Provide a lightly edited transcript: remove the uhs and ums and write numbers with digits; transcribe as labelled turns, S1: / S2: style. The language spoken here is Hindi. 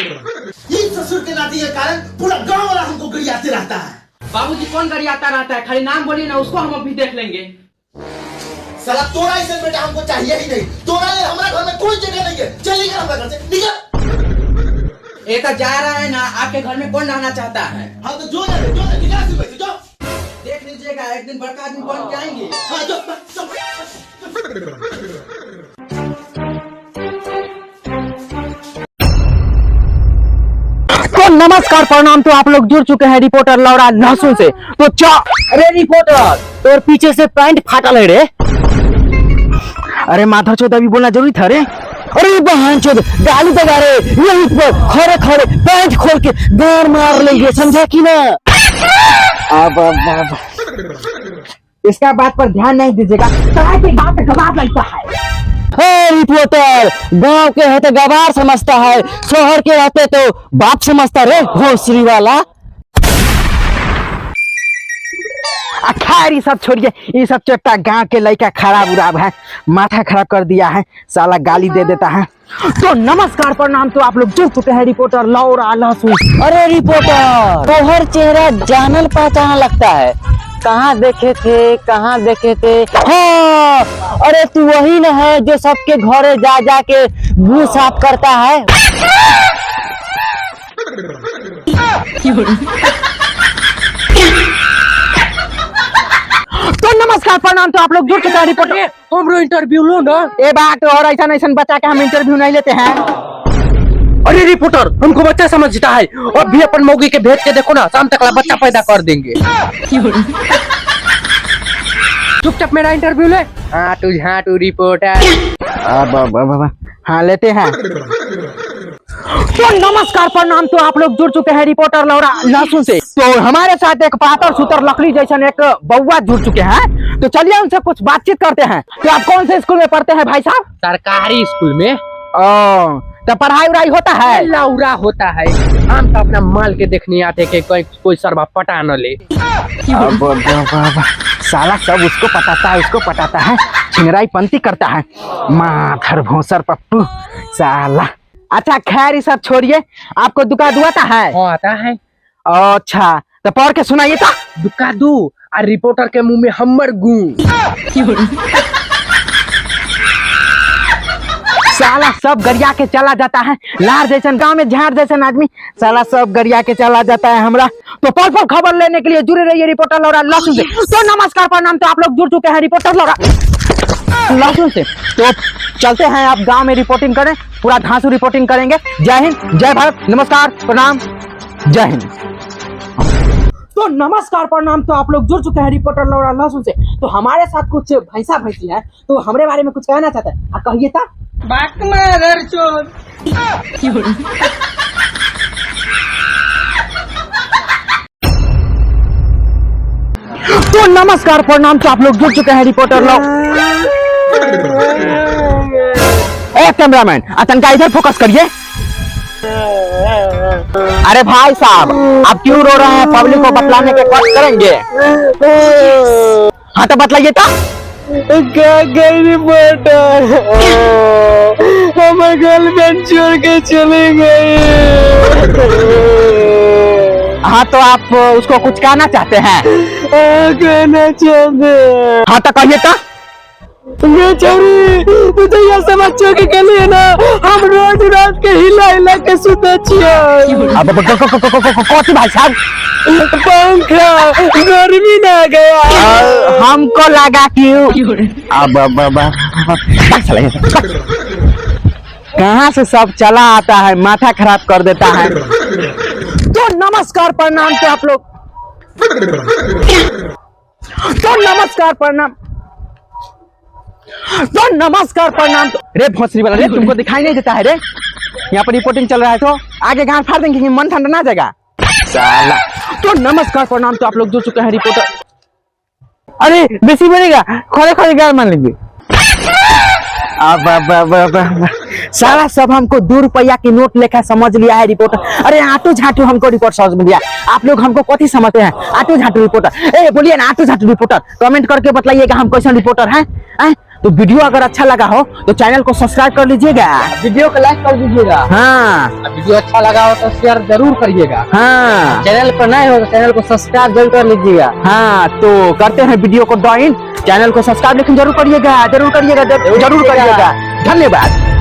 S1: ससुर के नाती के कारण पूरा गांव वाला हमको गरियाते रहता है।
S2: बाबूजी कौन गरियाता रहता है, खाली नाम बोलिए ना, उसको हम अभी देख लेंगे।
S1: साला तोरा ऐसे बेटा हमको चाहिए ही नहीं। तोरा ले हमारे घर में कोई जगह नहीं है। चल निकल हमारे घर से, निकल।
S2: ये तो जा रहा है ना, आपके घर में कौन रहना चाहता है?
S1: हाँ तो जो निकल जो
S2: देख लीजिएगा, एक दिन बड़का आदमी बन के आएंगे।
S1: हाँ जो
S3: तो नमस्कार प्रणाम। तो आप लोग जुड़ चुके हैं रिपोर्टर लौरा लहसुन से। तो अरे रिपोर्टर, तोर पीछे से पैंट फाटल है रे। अरे माथा चौथ अभी बोलना जरूरी था रे। अरे बहन चौथ गाली दगा रे, यहीं पर खड़े खड़े पैंट खोल के गार मार लेंगे, समझा कि ना? अब इसका बात पर ध्यान नहीं दीजिएगा, के गाँव पे गवार लगता है। रिपोर्टर, गांव के है तो गवार समझता है, शहर के रहते तो बाप समझता रे भोसरी वाला। खैर ये सब छोड़िए, ये सब चट्टा गांव के लड़का खराब उराब है, माथा खराब कर दिया है, साला गाली दे देता है। तो नमस्कार प्रणाम। तो आप लोग जुड़ चुके हैं रिपोर्टर लौरा लहसुन। अरे रिपोर्टर, तो हर चेहरा जानल पहचाना लगता है, कहाँ देखे थे? हाँ, अरे तू वही न है जो सबके घरे जा जा के मुंह साफ करता है। तो नमस्कार प्रणाम। तो आप लोग जुड़ चुके हैं रिपोर्टर।
S2: हमरो इंटरव्यू लो ना।
S3: ए बात और ऐसा बचा के हम इंटरव्यू नहीं लेते हैं।
S2: अरे रिपोर्टर, हमको बच्चा समझता है, और भी अपन मौगी के भेज के देखो ना, शाम तक बच्चा पैदा कर देंगे। चुपचाप मेरा इंटरव्यू ले।
S3: हाँ तू रिपोर्टर। हाँ लेते हैं। तो नमस्कार प्रणाम। तो आप लोग जुड़ चुके हैं रिपोर्टर लौरा लहसुन से। तो हमारे साथ एक पातर सुतर लकड़ी जैसा एक बउआ जुड़ चुके हैं। तो चलिए उनसे कुछ बातचीत करते हैं। तो आप कौन से स्कूल में पढ़ते हैं भाई साहब?
S2: सरकारी स्कूल में।
S3: तो पढ़ाई उड़ाई होता है?
S2: लौरा होता है। हम तो अपना माल के देखने आते कि कोई सरवा पटा न ले।
S3: साला सब उसको पटाता है, छिंगराई पंती करता है, माथर भोसर पप्पू साला। अच्छा खैर ये सब छोड़िए, आपको दुका दुआता है?
S2: आता है।
S3: अच्छा तो पढ़ के सुनाइए। था
S2: दुका दू और रिपोर्टर के मुंह में हमर गू।
S3: साला सब गरिया के चला जाता है, लार जैसन गांव में झाड़ जैसन आदमी, साला सब गरिया के चला जाता है हमरा। तो पल खबर लेने के लिए जुड़े रहिए रिपोर्टर लौरा लहसुन से। तो नमस्कार प्रणाम। तो आप लोग जुड़ चुके हैं रिपोर्टर लौरा लहसुन से। तो चलते हैं, आप गांव में रिपोर्टिंग करें, पूरा धांसू रिपोर्टिंग करेंगे। जय हिंद, जय भारत, नमस्कार प्रणाम, जय हिंद। तो नमस्कार प्रणाम। तो आप लोग जुड़ चुके हैं रिपोर्टर लौरा लहसुन से। तो हमारे साथ कुछ भैंसा भैंसी है, तो हमारे बारे में कुछ कहना चाहते हैं, कहिए था। तो नमस्कार प्रणाम। तो आप लोग जुड़ चुके हैं रिपोर्टर लोग। कैमरामैन तनका इधर फोकस करिए। अरे भाई साहब, आप क्यों रो रहे हैं? पब्लिक को बतलाने के कोशिश करेंगे। हाँ तो बतलाइए तो। रिपोर्टर, हमारे गर्लफ्रेंड छोड़ के चले गए। हाँ तो आप उसको कुछ कहना चाहते हैं? कहना चाहते। हाँ तो कहिए तो। तुझे यह समझो कि लिए ना हम रोज रात के हिला के सुते भाई साहब, पंखा गर्मी ना गया, हमको लगा क्यों। कहाँ से सब चला आता है, माथा खराब कर देता है। तो नमस्कार प्रणाम। तो आप लोग नमस्कार प्रणाम। रे भोसरी वाला रे, तुमको दिखाई नहीं देता है रे? यहाँ पर रिपोर्टिंग चल रहा है, तो आगे गांड फाड़ देंगे, मन ठंडा ना जाएगा साला। तो नमस्कार प्रणाम। तो आप लोग जुड़ चुके हैं रिपोर्टर। अरे बेसी बनेगा, खड़े खड़े गाल मान लेंगे। अब साला सब हमको 2 रुपया की नोट लेखा समझ लिया है रिपोर्टर। अरे आटू झाटू हमको रिपोर्ट समझ लिया। आप लोग हमको कथी समझते हैं? आटू झाटू रिपोर्टर। ए बोलिए ना, आटू झाटू रिपोर्टर। कमेंट करके बताइएगा हम कैसा रिपोर्टर हैं। तो वीडियो अगर अच्छा लगा हो तो चैनल को सब्सक्राइब कर लीजिएगा,
S2: वीडियो को लाइक कर दीजिएगा।
S3: हाँ
S2: वीडियो अच्छा लगा हो तो शेयर जरूर करिएगा।
S3: हाँ
S2: चैनल पर नए हो तो चैनल को सब्सक्राइब जरूर कर लीजिएगा।
S3: हाँ, तो करते हैं वीडियो को डॉइन। चैनल को सब्सक्राइब लेकिन जरूर करिएगा, जरूर करिएगा, जरूर करिएगा। धन्यवाद।